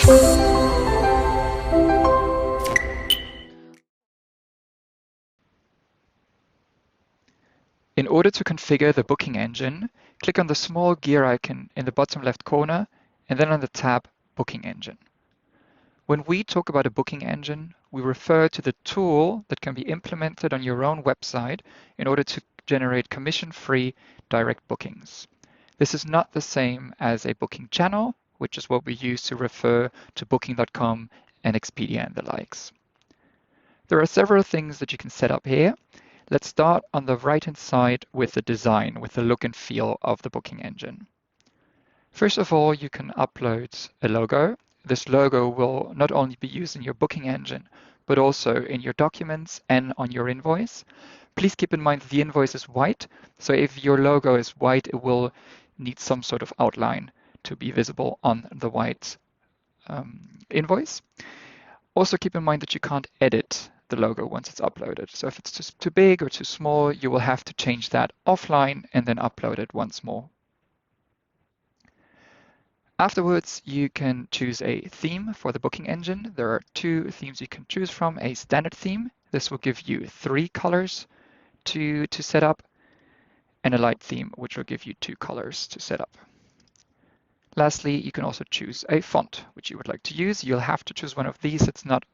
In order to configure the booking engine, click on the small gear icon in the bottom left corner and then on the tab Booking Engine. When we talk about a booking engine, we refer to the tool that can be implemented on your own website in order to generate commission-free direct bookings. This is not the same as a booking channel, which is what we use to refer to Booking.com and Expedia and the likes. There are several things that you can set up here. Let's start on the right-hand side with the design, with the look and feel of the booking engine. First of all, you can upload a logo. This logo will not only be used in your booking engine, but also in your documents and on your invoice. Please keep in mind that the invoice is white, so if your logo is white, it will need some sort of outline to be visible on the white invoice. Also keep in mind that you can't edit the logo once it's uploaded. So if it's just too big or too small, you will have to change that offline and then upload it once more. Afterwards, you can choose a theme for the booking engine. There are two themes you can choose from. A standard theme, this will give you 3 colors to set up, and a light theme, which will give you 2 colors to set up. Lastly, you can also choose a font which you would like to use. You'll have to choose one of these. It's not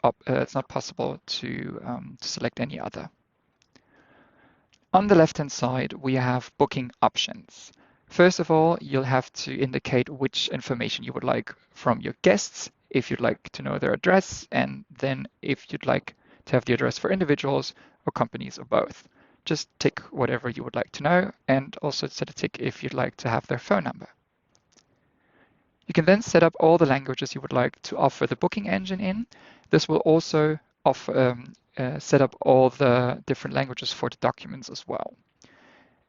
possible to select any other. On the left-hand side, we have booking options. First of all, you'll have to indicate which information you would like from your guests, if you'd like to know their address, and then if you'd like to have the address for individuals or companies or both. Just tick whatever you would like to know, and also set a tick if you'd like to have their phone number. You can then set up all the languages you would like to offer the booking engine in. This will also set up all the different languages for the documents as well.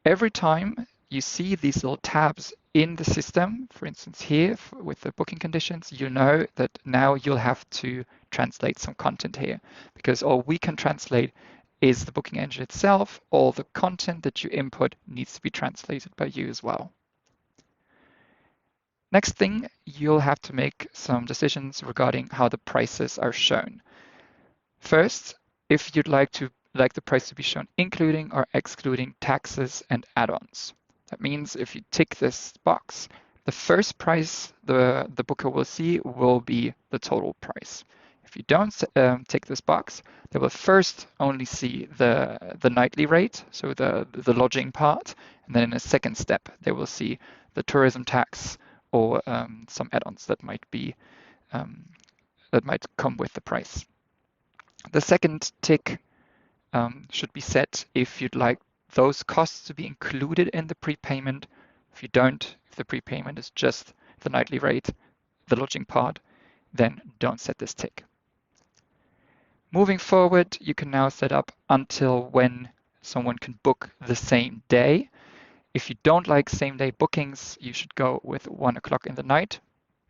Every time you see these little tabs in the system, for instance here with the booking conditions, you know that now you'll have to translate some content here, because all we can translate is the booking engine itself. All the content that you input needs to be translated by you as well. Next thing, you'll have to make some decisions regarding how the prices are shown. First, if you'd like the price to be shown including or excluding taxes and add-ons. That means if you tick this box, the first price the booker will see will be the total price. If you don't tick this box, they will first only see the nightly rate, so the lodging part, and then in a second step, they will see the tourism tax or some add-ons that might come with the price. The second tick should be set if you'd like those costs to be included in the prepayment. If you don't, if the prepayment is just the nightly rate, the lodging part, then don't set this tick. Moving forward, you can now set up until when someone can book the same day. If you don't like same-day bookings, you should go with 1 o'clock in the night.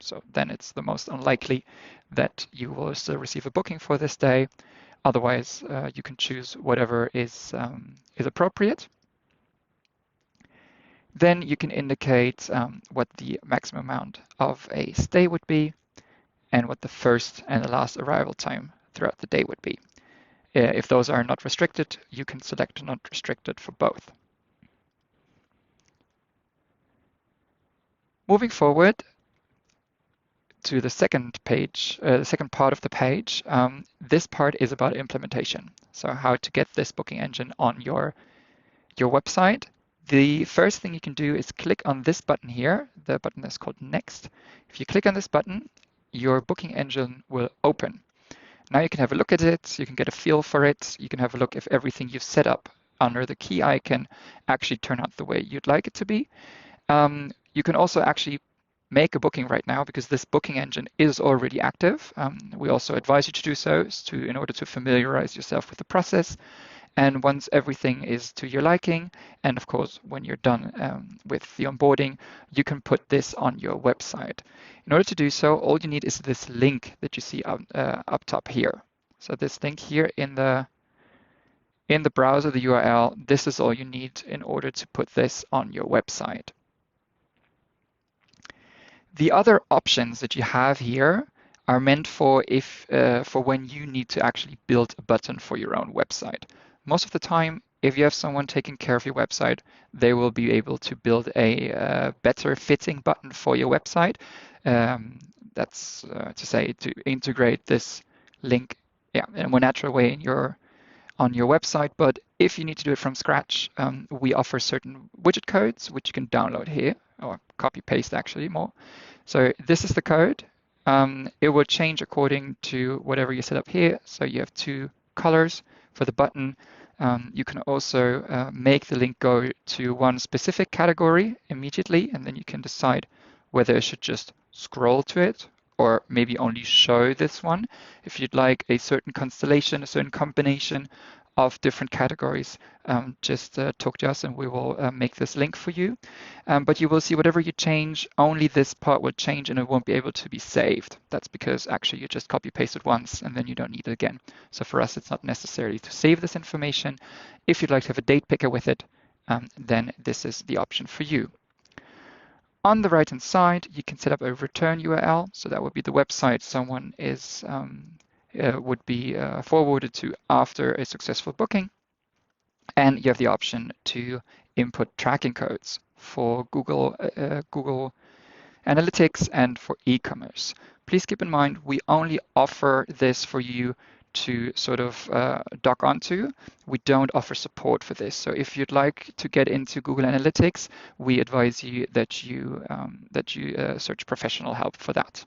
So then it's the most unlikely that you will still receive a booking for this day. Otherwise, you can choose whatever is appropriate. Then you can indicate what the maximum amount of a stay would be and what the first and the last arrival time throughout the day would be. If those are not restricted, you can select not restricted for both. Moving forward to the second page, the second part of the page, this part is about implementation. So how to get this booking engine on your website. The first thing you can do is click on this button here. The button is called Next. If you click on this button, your booking engine will open. Now you can have a look at it, you can get a feel for it, you can have a look if everything you've set up under the key icon actually turn out the way you'd like it to be. You can also actually make a booking right now because this booking engine is already active. We also advise you to do so in order to familiarize yourself with the process. And once everything is to your liking, and of course, when you're done with the onboarding, you can put this on your website. In order to do so, all you need is this link that you see up top here. So this link here in the browser, the URL, this is all you need in order to put this on your website. The other options that you have here are meant for for when you need to actually build a button for your own website. Most of the time, if you have someone taking care of your website, they will be able to build a better fitting button for your website. That's to say to integrate this link, yeah, in a more natural way in on your website. But if you need to do it from scratch, we offer certain widget codes which you can download here or copy paste actually more. So this is the code. It will change according to whatever you set up here. So you have two colors for the button. You can also make the link go to one specific category immediately, and then you can decide whether it should just scroll to it or maybe only show this one. If you'd like a certain constellation, a certain combination of different categories, just talk to us and we will make this link for you. But you will see whatever you change, only this part will change and it won't be able to be saved. That's because actually you just copy paste it once and then you don't need it again. So for us, it's not necessary to save this information. If you'd like to have a date picker with it, then this is the option for you. On the right-hand side, you can set up a return URL. So that would be the website someone is would be forwarded to after a successful booking. And you have the option to input tracking codes for Google Analytics and for e-commerce. Please keep in mind, we only offer this for you to sort of dock onto. We don't offer support for this. So if you'd like to get into Google Analytics, we advise you that you search professional help for that.